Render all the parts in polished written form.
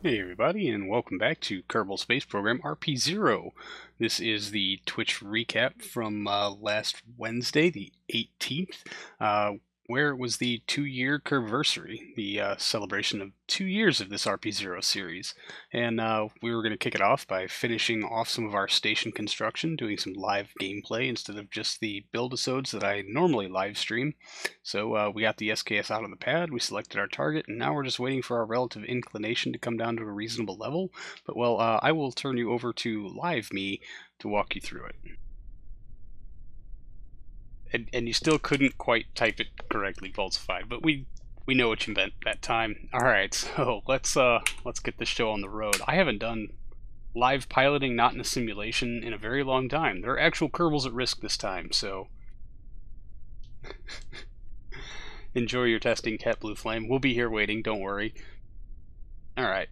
Hey everybody, and welcome back to Kerbal Space Program RP-0. This is the Twitch recap from last Wednesday, the 18th, where it was the 2-year Kerb-A-Versary, the celebration of 2 years of this RP-0 series. And we were going to kick it off by finishing off some of our station construction, doing some live gameplay instead of just the build-episodes that I normally live stream. So we got the SKS out on the pad, we selected our target, and now we're just waiting for our relative inclination to come down to a reasonable level. But well, I will turn you over to live me to walk you through it. And you still couldn't quite type it correctly, Pulsified, but we know what you meant that time. All right, so let's get this show on the road. I haven't done live piloting, not in a simulation, in a very long time. There are actual Kerbals at risk this time, so enjoy your testing, Cat Blue Flame. We'll be here waiting, don't worry. Alright.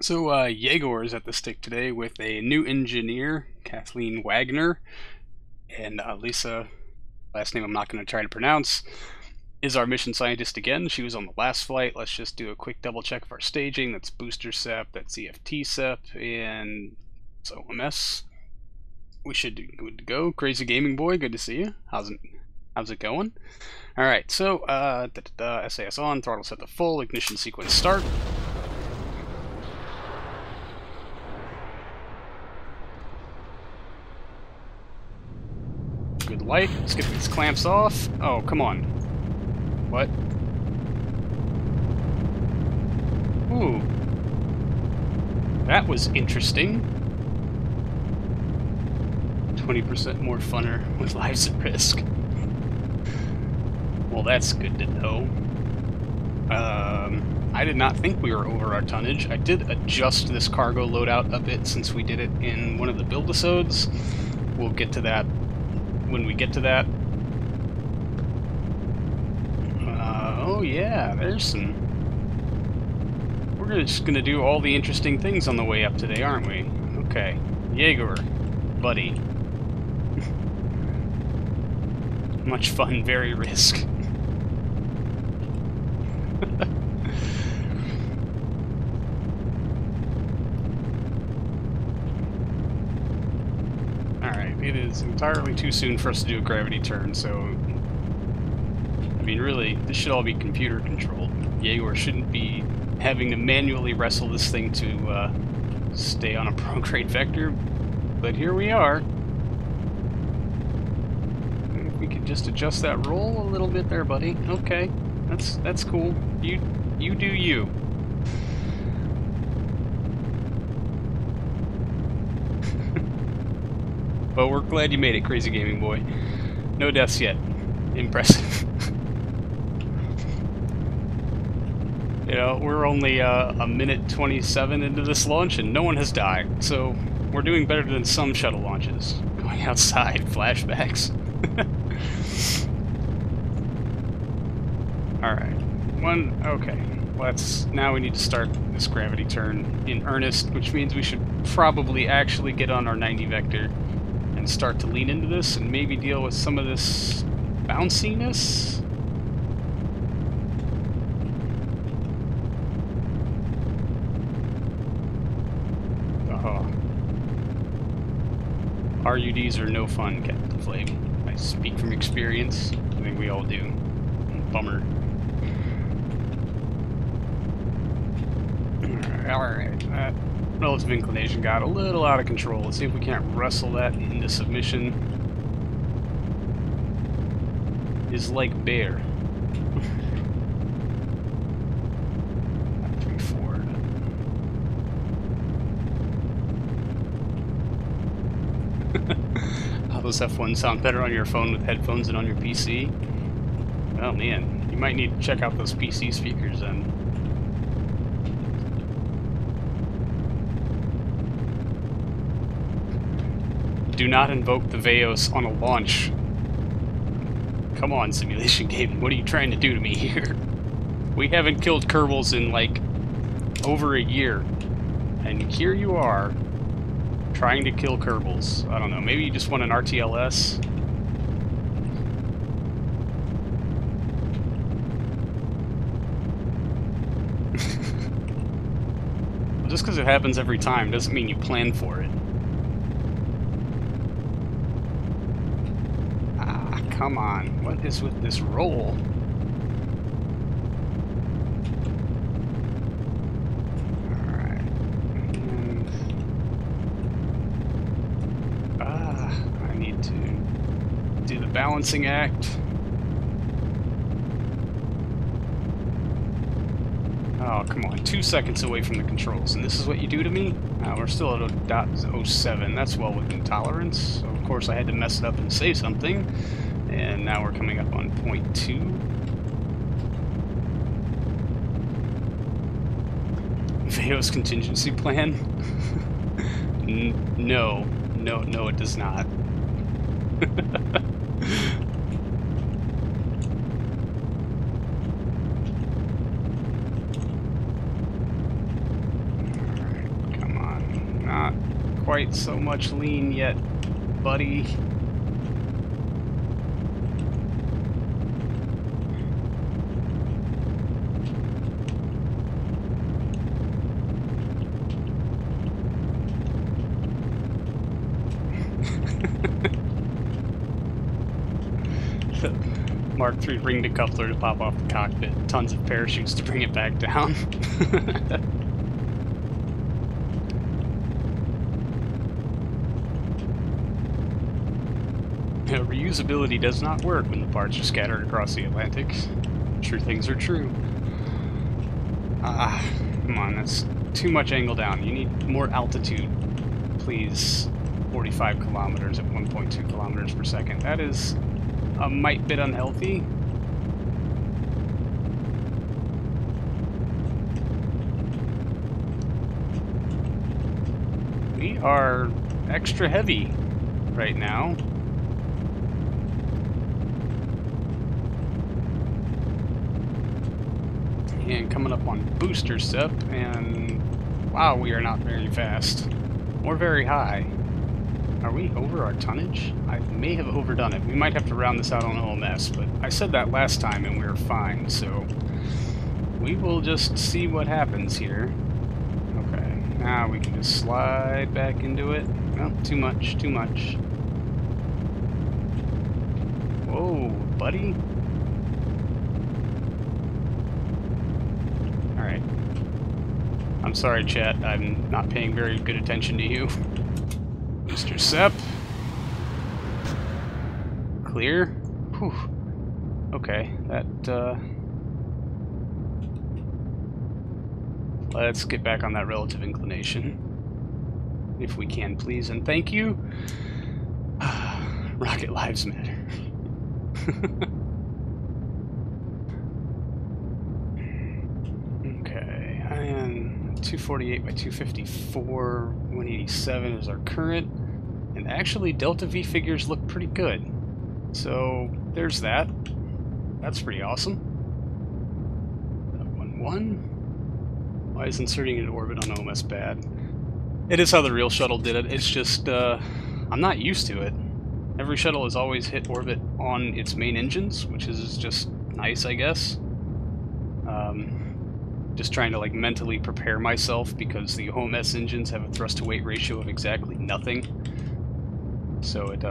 So, Yegor is at the stick today with a new engineer, Kathleen Wagner, and Lisa, last name I'm not going to try to pronounce, is our mission scientist again. She was on the last flight. Let's just do a quick double check of our staging. That's booster SEP, that's EFT SEP, and it's OMS. We should be good to go. Crazy Gaming Boy, good to see you. How's it going? Alright, so, SAS on, throttle set to full, ignition sequence start. Good light. Let's get these clamps off. Oh, come on. What? Ooh. That was interesting. 20% more funner with lives at risk. Well, that's good to know. I did not think we were over our tonnage. I did adjust this cargo loadout a bit since we did it in one of the build-episodes. We'll get to that when we get to that. Oh yeah, there's some... We're just gonna do all the interesting things on the way up today, aren't we? Okay. Yegor, buddy. Much fun, very risk. Alright, it is entirely too soon for us to do a gravity turn, so... I mean, really, this should all be computer controlled. Yegor shouldn't be having to manually wrestle this thing to stay on a prograde vector, but here we are. If we could just adjust that roll a little bit there, buddy. Okay, that's cool. You do you. But we're glad you made it, Crazy Gaming Boy. No deaths yet. Impressive. You know, we're only a minute 27 into this launch and no one has died, so we're doing better than some shuttle launches. Going outside, flashbacks. Alright, okay. Now we need to start this gravity turn in earnest, which means we should probably actually get on our 90 vector and start to lean into this and maybe deal with some of this bounciness. RUDs are no fun, Captain Flame. I speak from experience. I think we all do. Bummer. Alright, that relative inclination got a little out of control. Let's see if we can't wrestle that into submission. Is like bear. 3, 4. How those F1s sound better on your phone with headphones than on your PC? Oh man, you might need to check out those PC speakers then. Do not invoke the Veos on a launch. Come on, Simulation Gaming, what are you trying to do to me here? We haven't killed Kerbals in, like, over a year. And here you are, trying to kill Kerbals. I don't know, maybe you just want an RTLS? just because it happens every time doesn't mean you plan for it. Ah, come on. What is with this roll? Alright. And... I need to do the balancing act. Oh, come on. 2 seconds away from the controls, and this is what you do to me? We're still at 0.07. That's well within tolerance. So, of course, I had to mess it up and say something. And now we're coming up on 0.2. Veo's contingency plan? No, it does not. Quite so much lean yet, buddy. Mark III ring decoupler to pop off the cockpit. Tons of parachutes to bring it back down. Reusability does not work when the parts are scattered across the Atlantic. True things are true. Come on, that's too much angle down. You need more altitude, please. 45 kilometers at 1.2 kilometers per second. That is a mite bit unhealthy. We are extra heavy right now. And coming up on booster step, and wow, we are not very fast or very high. Are we over our tonnage? I may have overdone it. We might have to round this out on OMS, but I said that last time and we were fine, so we will just see what happens here. Okay, now we can just slide back into it. No, too much, too much. Whoa, buddy. Alright. I'm sorry, chat. I'm not paying very good attention to you. Mr. Sepp. Clear. Whew. Okay, that, let's get back on that relative inclination. If we can, please, and thank you. Rocket lives matter. Okay, and 248 by 254, 187 is our current. And actually, Delta V figures look pretty good. So, there's that. That's pretty awesome. 1-1. Why is inserting into orbit on OMS bad? It is how the real shuttle did it. It's just, I'm not used to it. Every shuttle has always hit orbit on its main engines, which is just nice, I guess. Just trying to, like, mentally prepare myself, because the OMS engines have a thrust-to-weight ratio of exactly nothing. So it,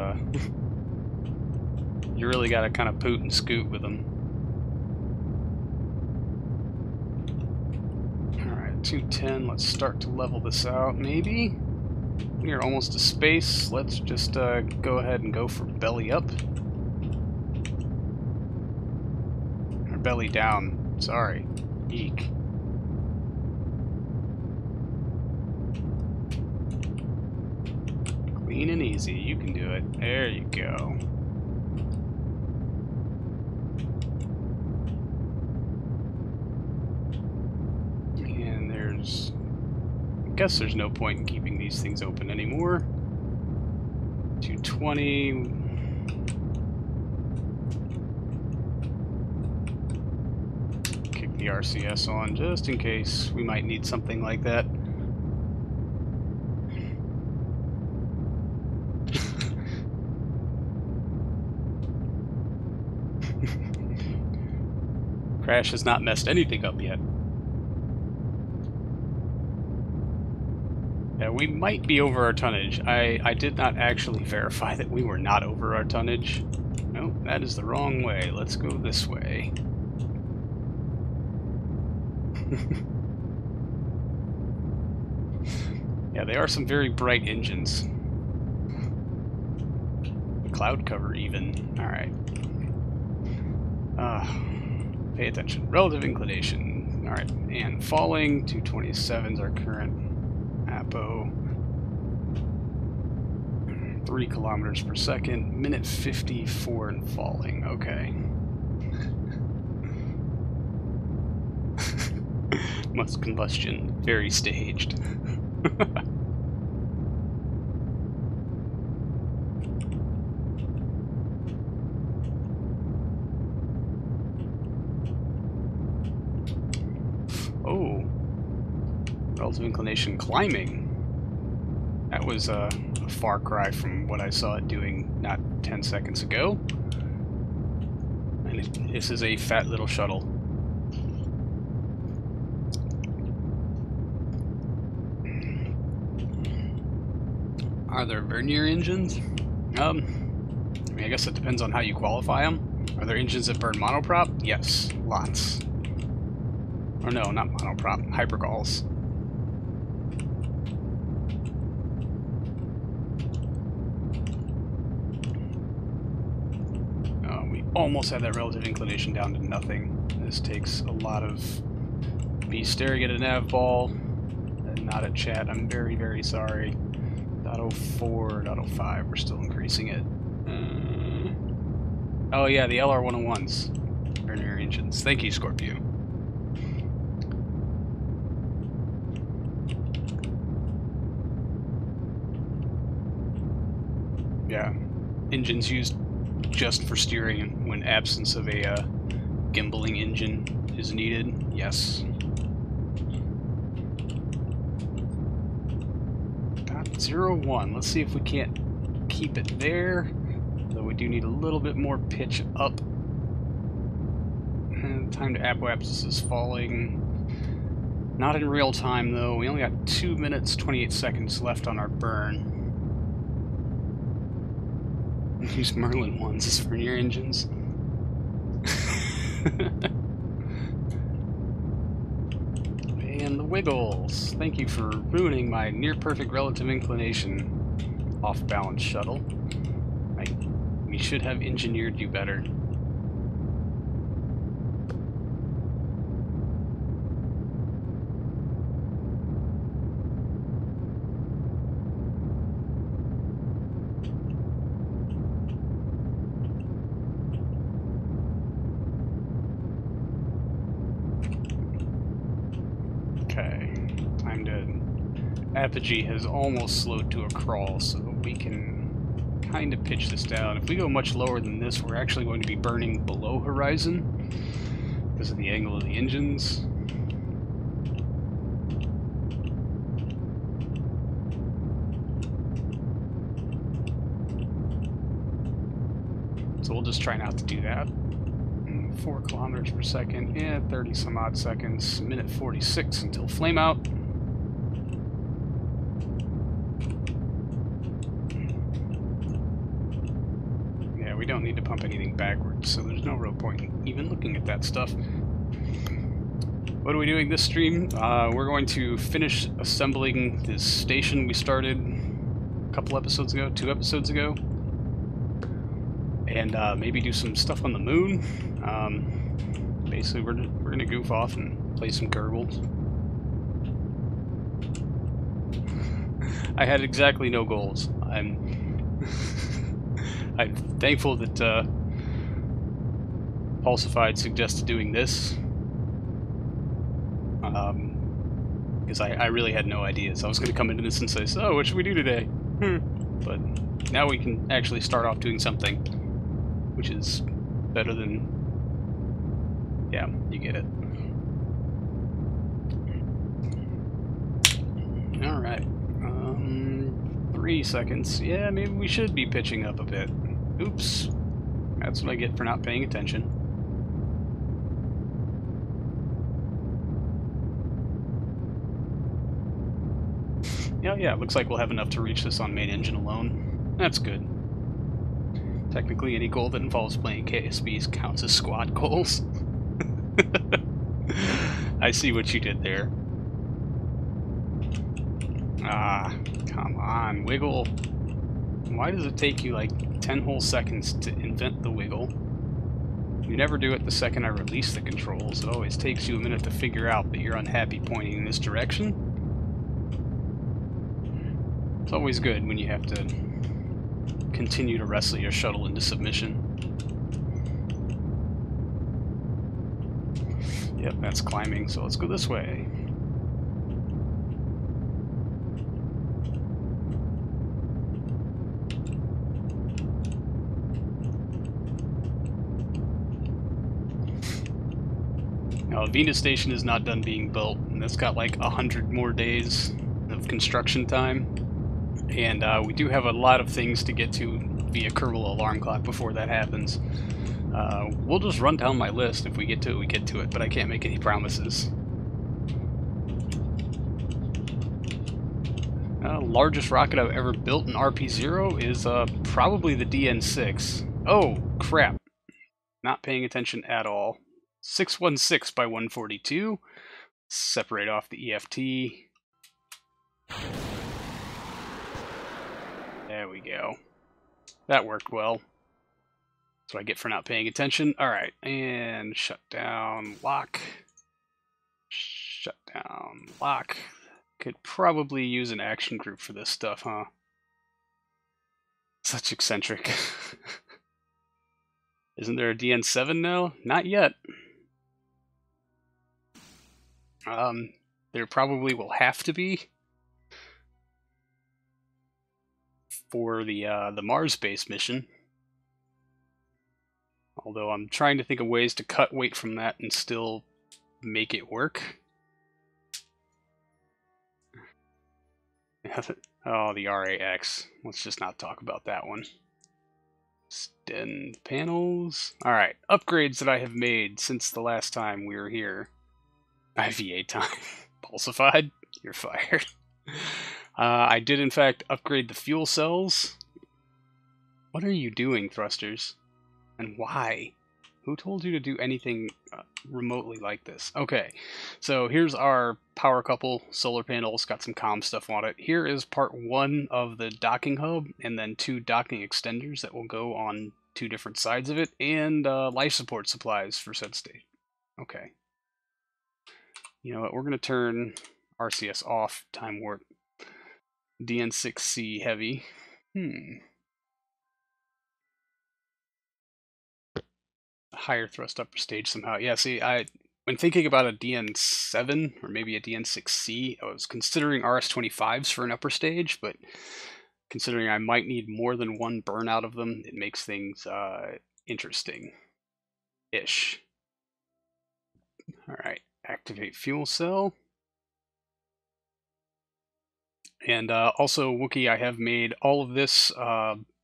you really gotta kind of poot and scoot with them. Alright, 210, let's start to level this out, maybe? We are almost to space. Let's just go ahead and go for belly up. Or belly down, sorry. Eek. Clean and easy, you can do it. There you go. And there's... I guess there's no point in keeping these things open anymore. 220. Kick the RCS on just in case we might need something like that. Crash has not messed anything up yet. Yeah, we might be over our tonnage. I did not actually verify that we were not over our tonnage. Nope, that is the wrong way. Let's go this way. Yeah, they are some very bright engines. The cloud cover even. Alright. Pay attention. Relative inclination. Alright, and falling. 227 is our current APO. 3 kilometers per second. Minute 54 and falling. Okay. Must combustion. Very staged. Oh. Relative inclination climbing. That was a far cry from what I saw it doing not 10 seconds ago. And this is a fat little shuttle. Are there vernier engines? I mean, I guess it depends on how you qualify them. Are there engines that burn monoprop? Yes, lots. Or no, not monoprop, hypergalls. We almost had that relative inclination down to nothing. This takes a lot of me staring at a nav ball and not at chat. I'm very, very sorry. .04, .05, we're still increasing it. Oh yeah, the LR101s. Vernier engines. Thank you, Scorpio. Yeah. Engines used just for steering when absence of a gimbaling engine is needed. Yes. .01. Let's see if we can't keep it there. Though we do need a little bit more pitch up. And time to apoapsis is falling. Not in real time though. We only got 2 minutes 28 seconds left on our burn. Use Merlin ones as vernier engines. And the wiggles. Thank you for ruining my near perfect relative inclination off balance shuttle. We should have engineered you better. Okay, time to... Apogee has almost slowed to a crawl, so we can kind of pitch this down. If we go much lower than this, we're actually going to be burning below horizon because of the angle of the engines. So we'll just try not to do that. 4 kilometers per second, yeah, 30 some odd seconds, minute 46 until flame out. Yeah, we don't need to pump anything backwards, so there's no real point in even looking at that stuff. What are we doing this stream? We're going to finish assembling this station we started a couple episodes ago, 2 episodes ago. And maybe do some stuff on the moon. Basically, we're gonna goof off and play some Kerbals. I had exactly no goals. I'm thankful that Pulsified suggested doing this. Because I really had no ideas. I was going to come into this and say, so what should we do today? But now we can actually start off doing something, which is better than... Yeah, you get it. Alright. 3 seconds. Yeah, maybe we should be pitching up a bit. Oops. That's what I get for not paying attention. Yeah, looks like we'll have enough to reach this on main engine alone. That's good. Technically, any goal that involves playing KSPs counts as squad goals. I see what you did there. Ah, come on, wiggle. Why does it take you like 10 whole seconds to invent the wiggle? You never do it the second I release the controls. It always takes you a minute to figure out that you're unhappy pointing in this direction. It's always good when you have to continue to wrestle your shuttle into submission. Yep, that's climbing, so let's go this way. Now, Venus Station is not done being built, and it's got like 100 more days of construction time. And we do have a lot of things to get to via Kerbal Alarm Clock before that happens. We'll just run down my list. If we get to it, we get to it, but I can't make any promises. Largest rocket I've ever built in RP-0 is probably the DN6. Oh, crap. Not paying attention at all. 616 by 142. Separate off the EFT. There we go. That worked well. That's what I get for not paying attention. Alright, and shut down, lock. Shut down, lock. Could probably use an action group for this stuff, huh? Such eccentric. Isn't there a DN7 now? Not yet. There probably will have to be for the Mars base mission. Although I'm trying to think of ways to cut weight from that and still make it work. Oh, the RAX. Let's just not talk about that one. Extend panels. Alright, upgrades that I have made since the last time we were here. IVA time. Pulsified? You're fired. I did, in fact, upgrade the fuel cells. What are you doing, thrusters? And why? Who told you to do anything remotely like this? Okay, so here's our power couple solar panels, got some comm stuff on it. Here is part 1 of the docking hub, and then 2 docking extenders that will go on 2 different sides of it, and life support supplies for said state. Okay. You know what, we're going to turn RCS off, time warp. DN6C heavy. Higher thrust upper stage somehow. Yeah, see, when thinking about a DN7 or maybe a DN6C, I was considering RS-25s for an upper stage, but considering I might need more than one burnout of them, it makes things interesting-ish. Alright, activate fuel cell. And also, Wookiee, I have made all of this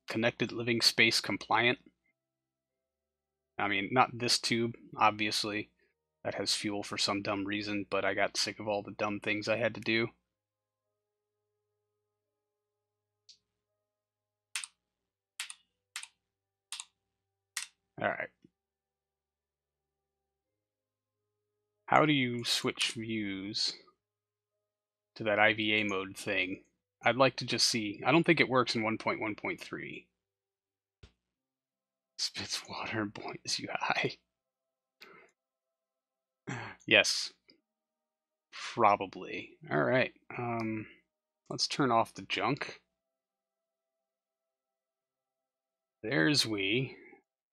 connected living space compliant. I mean, not this tube, obviously. That has fuel for some dumb reason, but I got sick of all the dumb things I had to do. Alright. How do you switch views to that IVA mode thing? I'd like to just see. I don't think it works in 1.1.3. Spits water and buoys you high. Yes. Probably. Alright. Let's turn off the junk. There's we.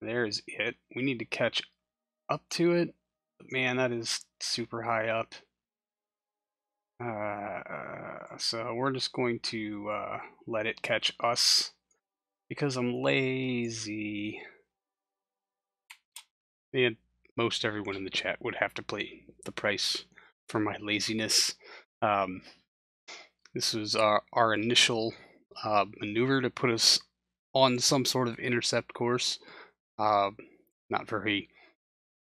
There's it. We need to catch up to it. Man, that is super high up. So we're just going to let it catch us because I'm lazy. And most everyone in the chat would have to pay the price for my laziness. This was our initial maneuver to put us on some sort of intercept course. Not very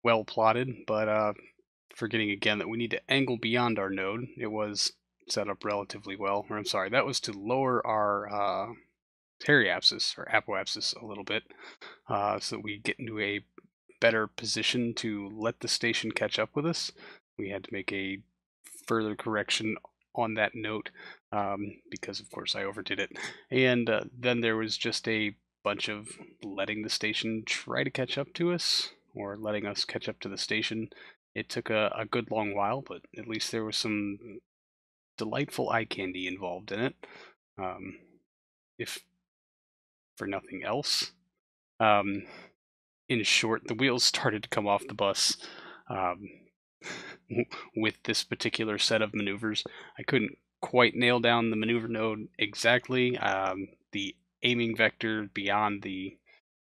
well plotted, but forgetting again that we need to angle beyond our node. It was set up relatively well. Or I'm sorry, that was to lower our periapsis or apoapsis a little bit, so that we get into a better position to let the station catch up with us. We had to make a further correction on that note, because of course I overdid it. And then there was just a bunch of letting the station try to catch up to us, or letting us catch up to the station. It took a good long while, but at least there was some delightful eye candy involved in it, if for nothing else. In short, the wheels started to come off the bus with this particular set of maneuvers. I couldn't quite nail down the maneuver node exactly. The aiming vector beyond the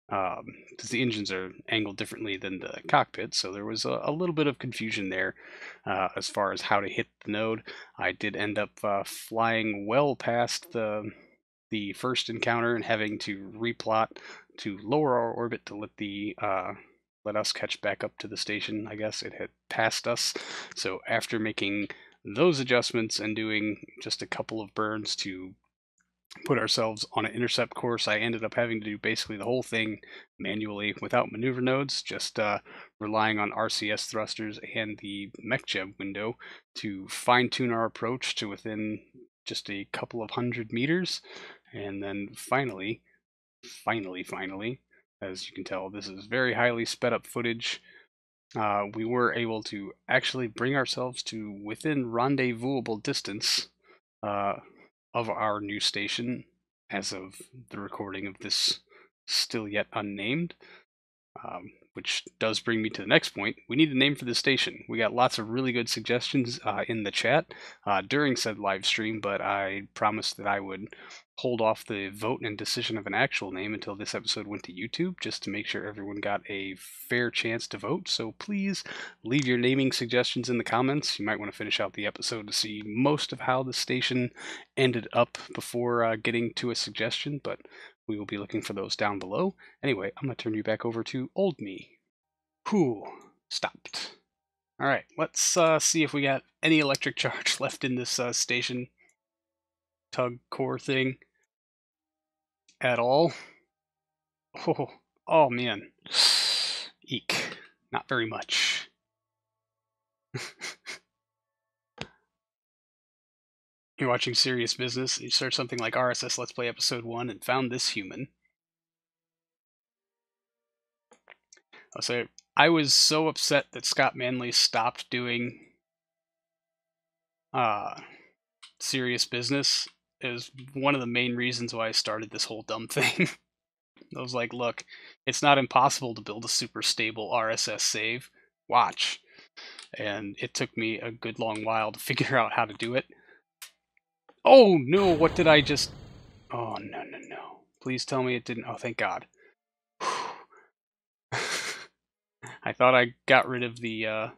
because the engines are angled differently than the cockpit, so there was a little bit of confusion there as far as how to hit the node. I did end up flying well past the first encounter and having to replot to lower our orbit to let us catch back up to the station. I guess it had passed us, so after making those adjustments and doing just a couple of burns to put ourselves on an intercept course, I ended up having to do basically the whole thing manually without maneuver nodes, just relying on RCS thrusters and the MechJeb window to fine-tune our approach to within just a couple of 100 meters. And then finally, as you can tell, this is very highly sped up footage. We were able to actually bring ourselves to within rendezvousable distance of our new station as of the recording of this still yet unnamed, which does bring me to the next point. We need a name for the station. We got lots of really good suggestions in the chat during said live stream, but I promised that I would hold off the vote and decision of an actual name until this episode went to YouTube, just to make sure everyone got a fair chance to vote. So please leave your naming suggestions in the comments. You might want to finish out the episode to see most of how the station ended up before getting to a suggestion, but we will be looking for those down below. Anyway, I'm going to turn you back over to old me. Whew, stopped. Alright, let's see if we got any electric charge left in this station tug core thing at all. Oh man. Eek. Not very much. You're watching Serious Business, you search something like RSS Let's Play Episode 1 and found this human. So I was so upset that Scott Manley stopped doing Serious Business. It was one of the main reasons why I started this whole dumb thing. I was like, look, it's not impossible to build a super stable RSS save. Watch. And it took me a good long while to figure out how to do it. Oh no, what did I just... Oh, no. Please tell me it didn't... Oh, thank God. I thought I got rid of the,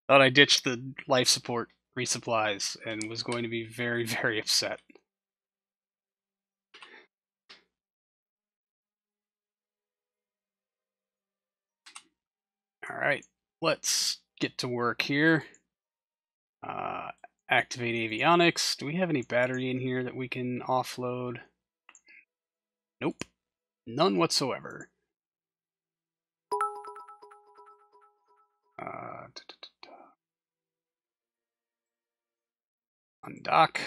thought I ditched the life support resupplies and was going to be very, very upset. Alright, let's get to work here. Activate avionics. Do we have any battery in here that we can offload? Nope. None whatsoever. Undock.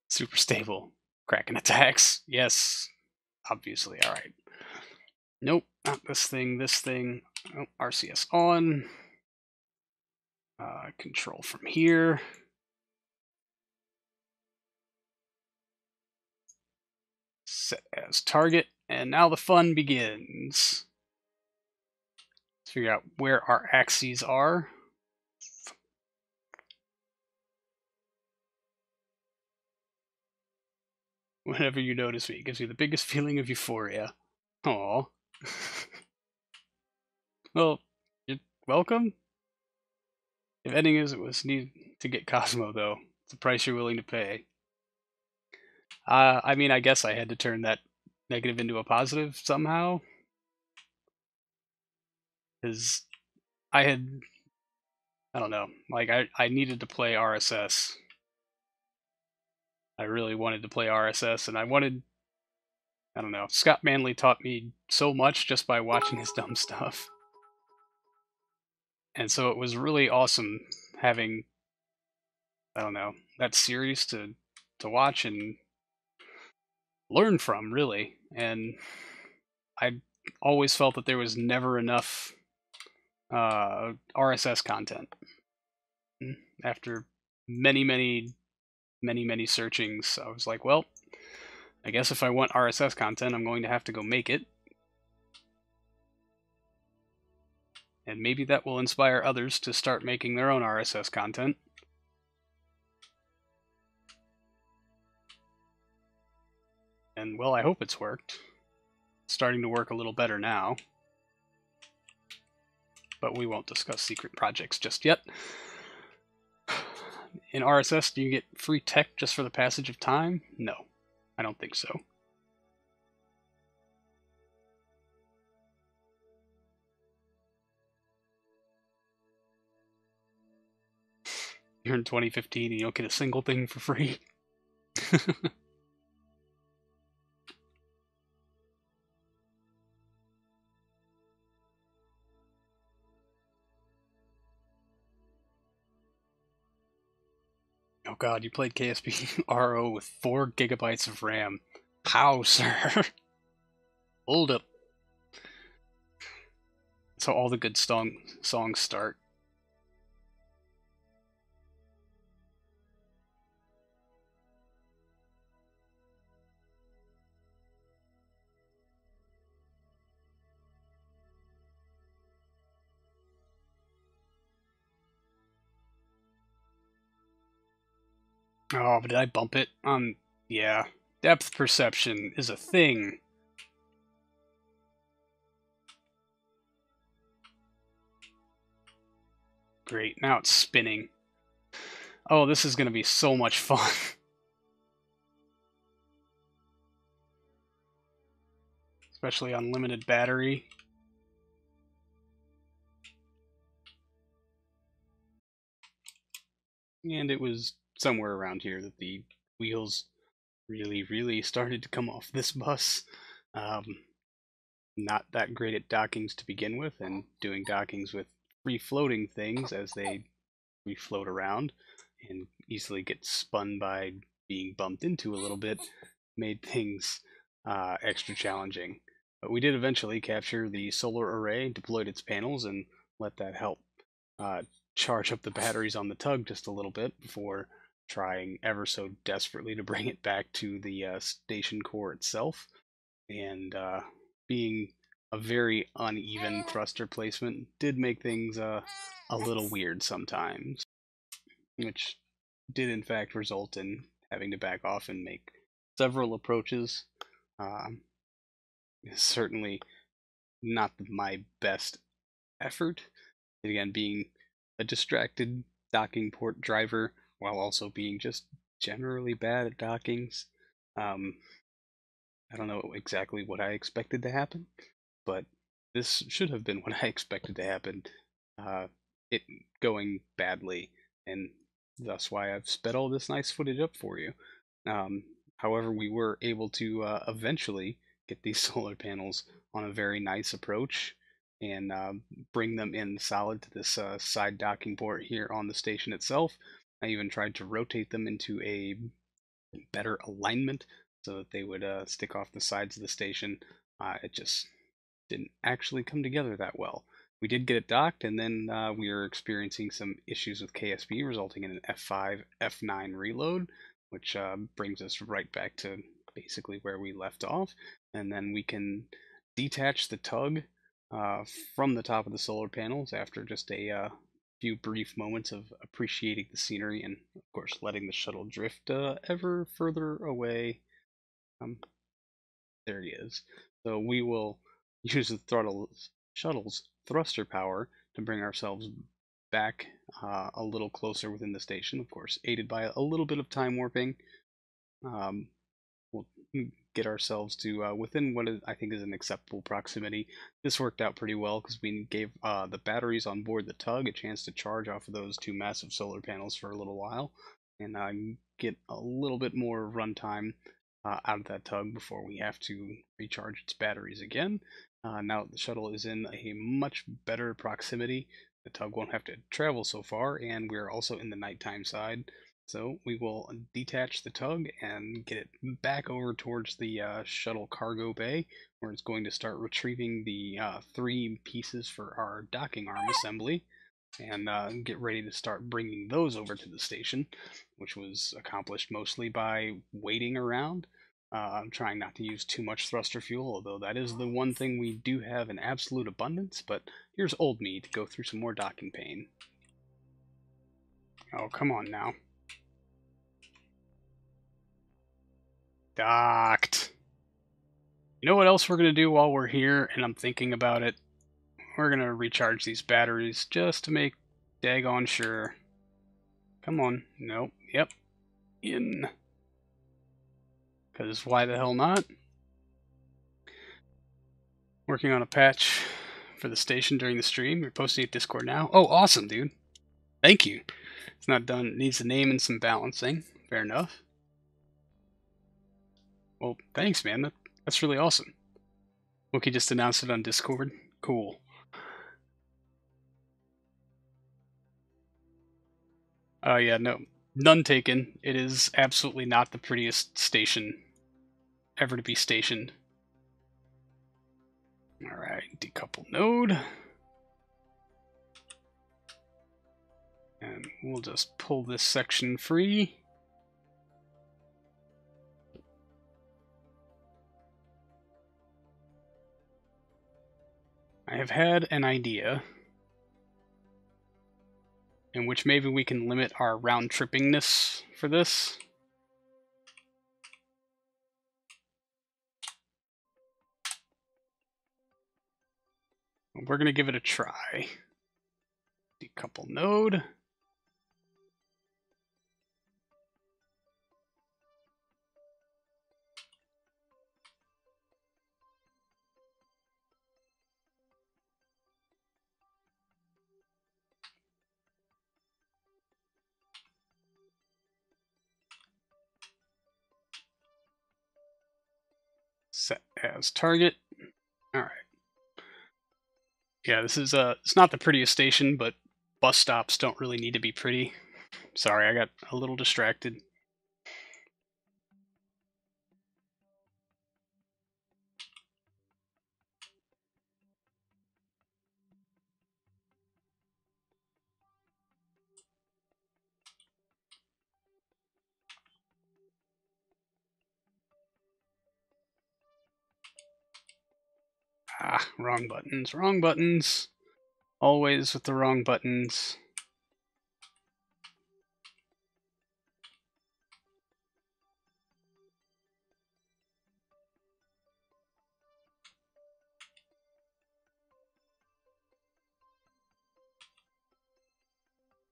Super stable. Kraken attacks. Yes. Obviously. Alright. Nope. Not this thing. This thing. Oh, RCS on. Control from here. Set as target. And now the fun begins. Let's figure out where our axes are. Whenever you notice me, it gives you the biggest feeling of euphoria. Aw. Well, you're welcome. If ending is, it was need to get Cosmo, though. It's the price you're willing to pay. I mean, I guess I had to turn that negative into a positive somehow. Because I don't know, like I needed to play RSS. I really wanted to play RSS, and I don't know, Scott Manley taught me so much just by watching his dumb stuff. And so it was really awesome having, I don't know, that series to watch and learn from, really. And I always felt that there was never enough RSS content. After many searchings, I was like, well, I guess if I want RSS content, I'm going to have to go make it. And maybe that will inspire others to start making their own RSS content. And, well, I hope it's worked. It's starting to work a little better now. But we won't discuss secret projects just yet. In RSS, do you get free tech just for the passage of time? No, I don't think so. You're in 2015 and you don't get a single thing for free. Oh god, you played KSP RO with 4 gigabytes of RAM. How, sir? Hold up. So all the good songs start. Oh, but did I bump it? Yeah. Depth perception is a thing. Great, now it's spinning. Oh, this is gonna be so much fun. Especially on limited battery. And it was somewhere around here that the wheels really started to come off this bus. Not that great at dockings to begin with, and doing dockings with free-floating things as they refloat around and easily get spun by being bumped into a little bit made things extra challenging. But we did eventually capture the solar array, deployed its panels, and let that help charge up the batteries on the tug just a little bit before trying ever so desperately to bring it back to the station core itself. And being a very uneven thruster placement did make things a little weird sometimes, which did in fact result in having to back off and make several approaches. Certainly not my best effort. And again, being a distracted docking port driver while also being just generally bad at dockings. I don't know exactly what I expected to happen, but this should have been what I expected to happen. It going badly, and that's why I've sped all this nice footage up for you. However, we were able to eventually get these solar panels on a very nice approach and bring them in solid to this side docking port here on the station itself. I even tried to rotate them into a better alignment so that they would stick off the sides of the station. It just didn't actually come together that well. We did get it docked, and then we were experiencing some issues with KSP, resulting in an F5, F9 reload, which brings us right back to basically where we left off. And then we can detach the tug from the top of the solar panels after just a few brief moments of appreciating the scenery and, of course, letting the shuttle drift ever further away. There he is. So we will use the shuttle's thruster power to bring ourselves back a little closer within the station, of course, aided by a little bit of time warping. we'll get ourselves to within what I think is an acceptable proximity. This worked out pretty well because we gave the batteries on board the tug a chance to charge off of those two massive solar panels for a little while, and get a little bit more runtime out of that tug before we have to recharge its batteries again. Now that the shuttle is in a much better proximity, the tug won't have to travel so far, and we're also in the nighttime side. So we will detach the tug and get it back over towards the shuttle cargo bay, where it's going to start retrieving the 3 pieces for our docking arm assembly, and get ready to start bringing those over to the station, which was accomplished mostly by waiting around. I'm trying not to use too much thruster fuel, although that is the one thing we do have in absolute abundance, but here's old me to go through some more docking pain. Oh, come on now. Docked. You know what else we're going to do while we're here, and I'm thinking about it? We're going to recharge these batteries just to make daggone sure. Come on. Nope. Yep. In. Because why the hell not? Working on a patch for the station during the stream. You're posting it Discord now. Oh, awesome, dude. Thank you. It's not done. It needs a name and some balancing. Fair enough. Well, thanks, man. That's really awesome. Wookie just announced it on Discord. Cool. Yeah, no. None taken. It is absolutely not the prettiest station ever to be stationed. Alright, decouple node. And we'll just pull this section free. I have had an idea in which maybe we can limit our round trippingness for this. We're going to give it a try. Decouple node. Set as target. Alright. Yeah, this is it's not the prettiest station, but bus stops don't really need to be pretty. Sorry, I got a little distracted. Ah, wrong buttons, wrong buttons. Always with the wrong buttons.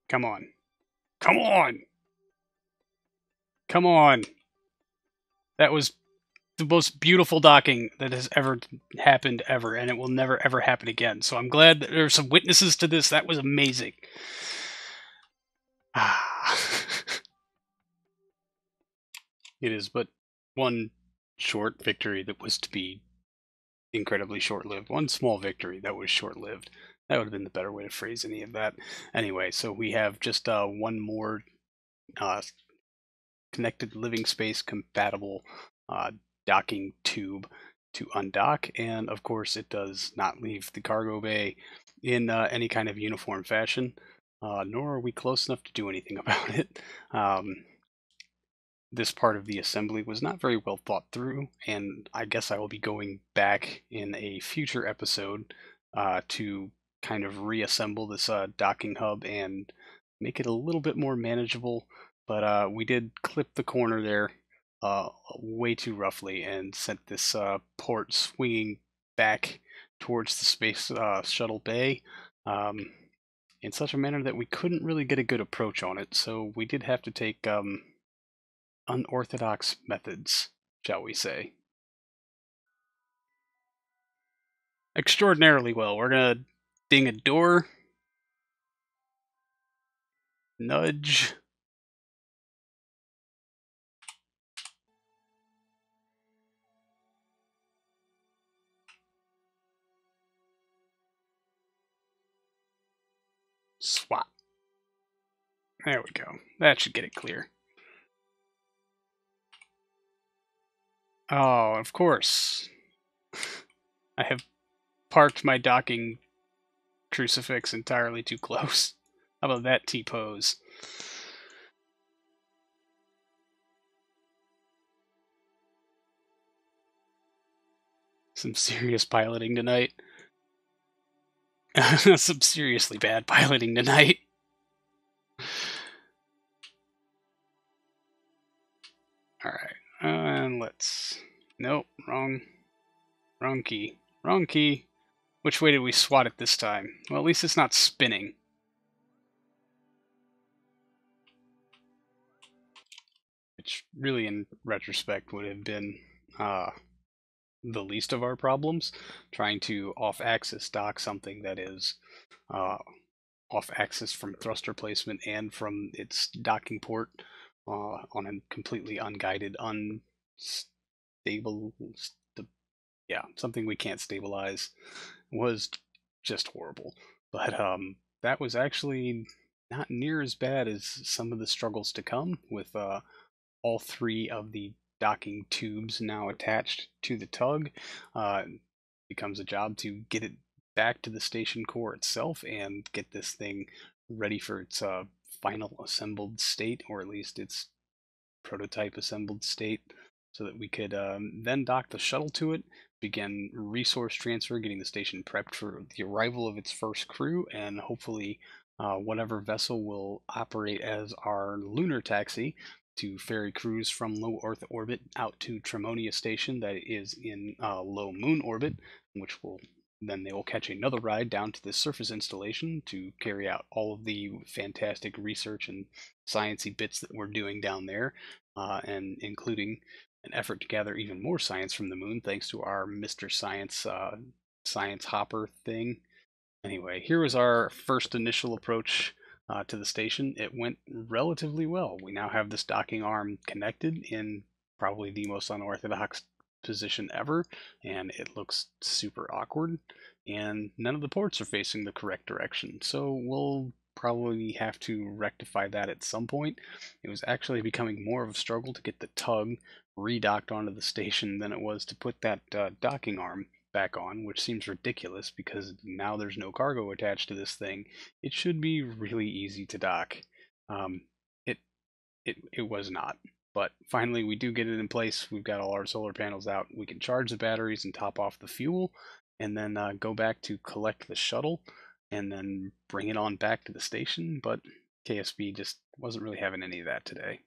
Come on. Come on! Come on! That was the most beautiful docking that has ever happened ever, and it will never ever happen again. So I'm glad that there are some witnesses to this. That was amazing. Ah. It is but one short victory that was to be incredibly short-lived. One small victory that was short-lived. That would have been the better way to phrase any of that. Anyway, so we have just one more connected living space compatible docking tube to undock, and of course it does not leave the cargo bay in any kind of uniform fashion, nor are we close enough to do anything about it. This part of the assembly was not very well thought through, and I guess I will be going back in a future episode to kind of reassemble this docking hub and make it a little bit more manageable. But we did clip the corner there way too roughly and sent this port swinging back towards the space shuttle bay in such a manner that we couldn't really get a good approach on it. So we did have to take unorthodox methods, shall we say. Extraordinarily well. We're gonna ding a door. Nudge. Swap. There we go. That should get it clear. Oh, of course. I have parked my docking crucifix entirely too close. How about that T-pose? Some serious piloting tonight. Some seriously bad piloting tonight. Alright, and let's... Nope, wrong key. Wrong key. Which way did we swat it this time? Well, at least it's not spinning. Which really, in retrospect, would have been the least of our problems. Trying to off-axis dock something that is off-axis from thruster placement and from its docking port on a completely unguided, unstable... yeah, something we can't stabilize was just horrible. But that was actually not near as bad as some of the struggles to come with all three of the docking tubes now attached to the tug. Becomes a job to get it back to the station core itself and get this thing ready for its final assembled state, or at least its prototype assembled state, so that we could then dock the shuttle to it, begin resource transfer, getting the station prepped for the arrival of its first crew, and hopefully whatever vessel will operate as our lunar taxi to ferry crews from low Earth orbit out to Tremonia Station that is in low Moon orbit, which will then they will catch another ride down to the surface installation to carry out all of the fantastic research and sciencey bits that we're doing down there, and including an effort to gather even more science from the moon thanks to our Mr. Science science hopper thing. Anyway, here was our first initial approach to the station. It went relatively well. We now have this docking arm connected in probably the most unorthodox position ever, and it looks super awkward, and none of the ports are facing the correct direction, so we'll probably have to rectify that at some point. It was actually becoming more of a struggle to get the tug redocked onto the station than it was to put that docking arm back on, which seems ridiculous because now there's no cargo attached to this thing. It should be really easy to dock. It was not. But finally, we do get it in place. We've got all our solar panels out. We can charge the batteries and top off the fuel, and then go back to collect the shuttle, and then bring it on back to the station. But KSP just wasn't really having any of that today.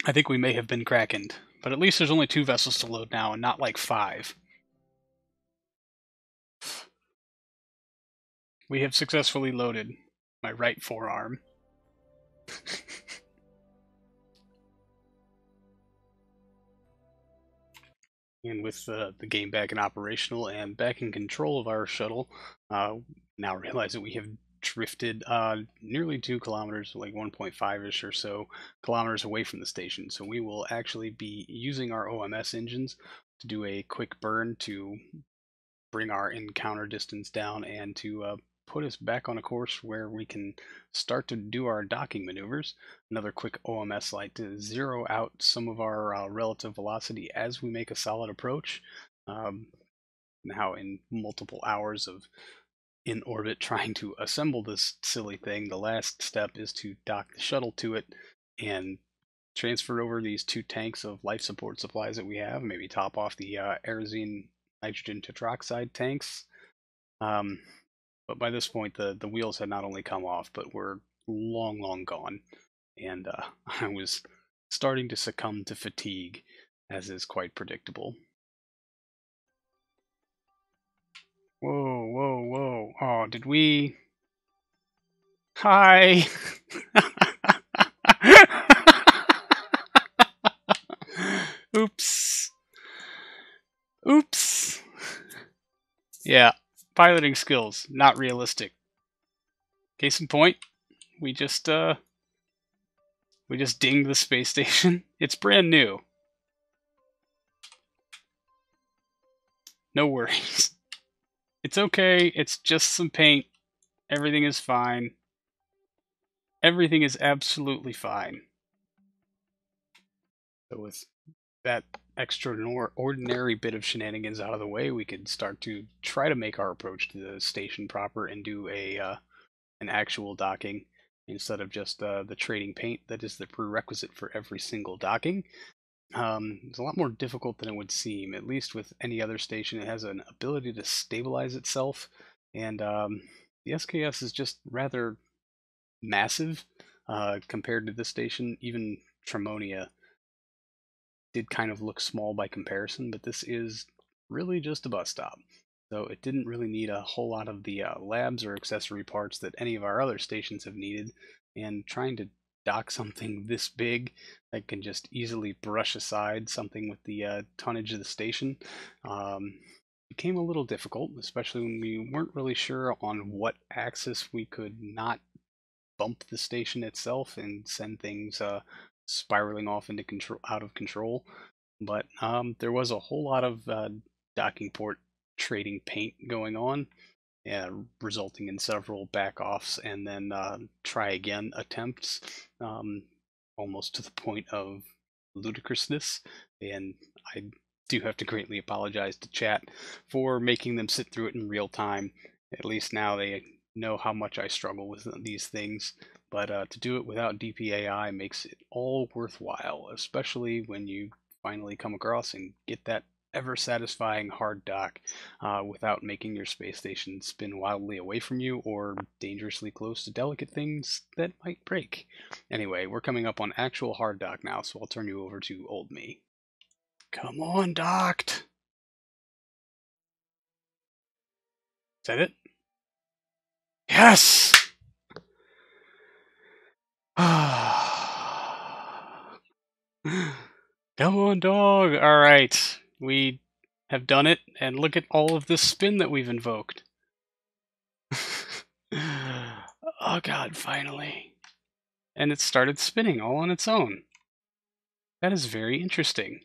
I think we may have been krakened, but at least there's only 2 vessels to load now, and not like 5. We have successfully loaded my right forearm. And with the game back and operational and back in control of our shuttle, now realize that we have drifted nearly 2 kilometers, like 1.5-ish or so kilometers away from the station. So we will actually be using our OMS engines to do a quick burn to bring our encounter distance down and to put us back on a course where we can start to do our docking maneuvers. Another quick OMS light to zero out some of our relative velocity as we make a solid approach. Now in multiple hours of in orbit trying to assemble this silly thing, the last step is to dock the shuttle to it and transfer over these 2 tanks of life support supplies that we have, maybe top off the Aerozine nitrogen tetroxide tanks. But by this point, the wheels had not only come off, but were long gone, and I was starting to succumb to fatigue, as is quite predictable. Whoa. Oh, did we... Hi! Oops. Oops. Yeah, piloting skills, not realistic. Case in point, we just dinged the space station. It's brand new. No worries. It's okay, it's just some paint. Everything is fine. Everything is absolutely fine. So with that extraordinary bit of shenanigans out of the way, we could start to try to make our approach to the station proper and do an actual docking instead of just the trading paint that is the prerequisite for every single docking. It's a lot more difficult than it would seem. At least with any other station, it has an ability to stabilize itself, and the SKS is just rather massive compared to this station. Even Tremonia did kind of look small by comparison, but this is really just a bus stop. So it didn't really need a whole lot of the labs or accessory parts that any of our other stations have needed, and trying to dock something this big that can just easily brush aside something with the tonnage of the station became a little difficult, especially when we weren't really sure on what axis we could not bump the station itself and send things spiraling off into out of control. But there was a whole lot of docking port trading paint going on, resulting in several back-offs and then try again attempts, almost to the point of ludicrousness. And I do have to greatly apologize to chat for making them sit through it in real time. At least now they know how much I struggle with these things. But to do it without DPAI makes it all worthwhile, especially when you finally come across and get that ever-satisfying hard dock without making your space station spin wildly away from you or dangerously close to delicate things that might break. Anyway, we're coming up on actual hard dock now, so I'll turn you over to old me. Come on, docked! Is that it? Yes! Come on, dog! Alright, we have done it, and look at all of this spin that we've invoked. Oh god, finally. And it started spinning all on its own. That is very interesting.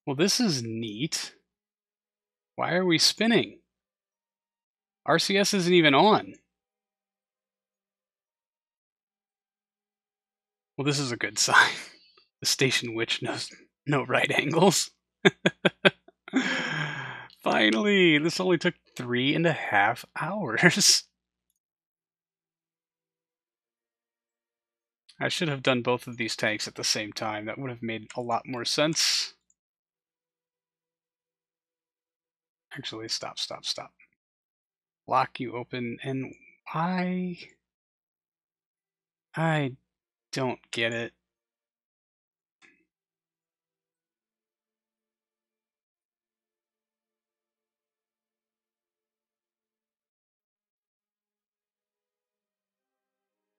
Well, this is neat. Why are we spinning? RCS isn't even on. Well, this is a good sign. The station witch knows no right angles. Finally! This only took 3.5 hours. I should have done both of these tanks at the same time. That would have made a lot more sense. Actually, stop. Lock you open, and why? I don't get it.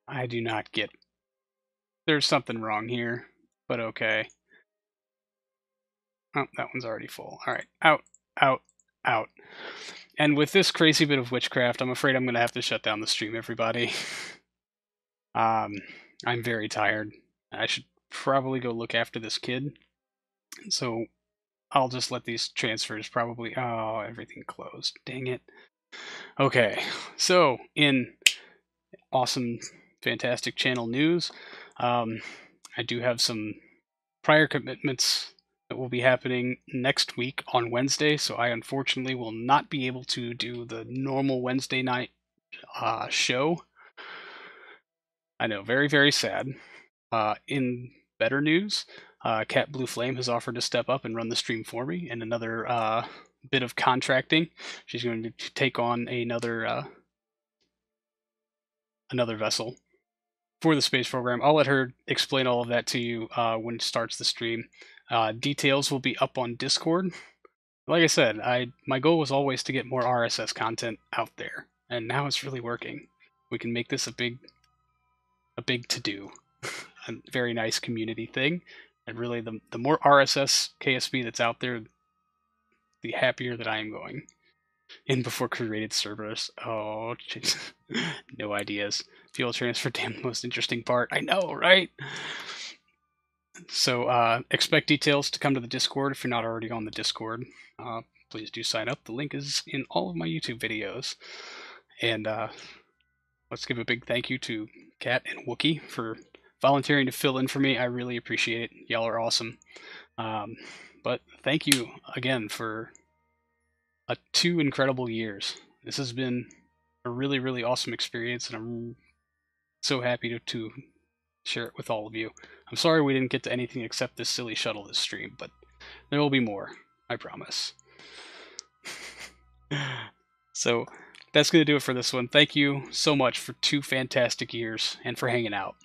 I do not get. There's something wrong here, but okay. Oh, that one's already full. Alright, out. And with this crazy bit of witchcraft, I'm afraid I'm going to have to shut down the stream, everybody. I'm very tired. I should probably go look after this kid. So I'll just let these transfers probably... Oh, everything closed. Dang it. Okay, so in awesome, fantastic channel news, I do have some prior commitments that will be happening next week on Wednesday, so I unfortunately will not be able to do the normal Wednesday night show. I know, very, very sad. In better news, Cat Blue Flame has offered to step up and run the stream for me, and another bit of contracting. She's going to take on another vessel for the space program. I'll let her explain all of that to you when it starts the stream. Details will be up on Discord. Like I said, my goal was always to get more RSS content out there, and now it's really working. We can make this a big to-do. a very nice community thing. And really, the more RSS KSP that's out there, the happier that I am going. In before created servers. Oh, jeez. No ideas. Fuel transfer, damn, the most interesting part. I know, right? So expect details to come to the Discord if you're not already on the Discord. Please do sign up. The link is in all of my YouTube videos. And let's give a big thank you to Kat and Wookie for volunteering to fill in for me. I really appreciate it. Y'all are awesome. But thank you again for 2 incredible years. This has been a really, really awesome experience, and I'm so happy to share it with all of you. I'm sorry we didn't get to anything except this silly shuttle this stream, but there will be more, I promise. So that's going to do it for this one. Thank you so much for 2 fantastic years and for hanging out.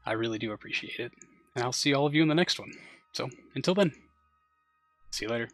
I really do appreciate it. And I'll see all of you in the next one. So until then, see you later.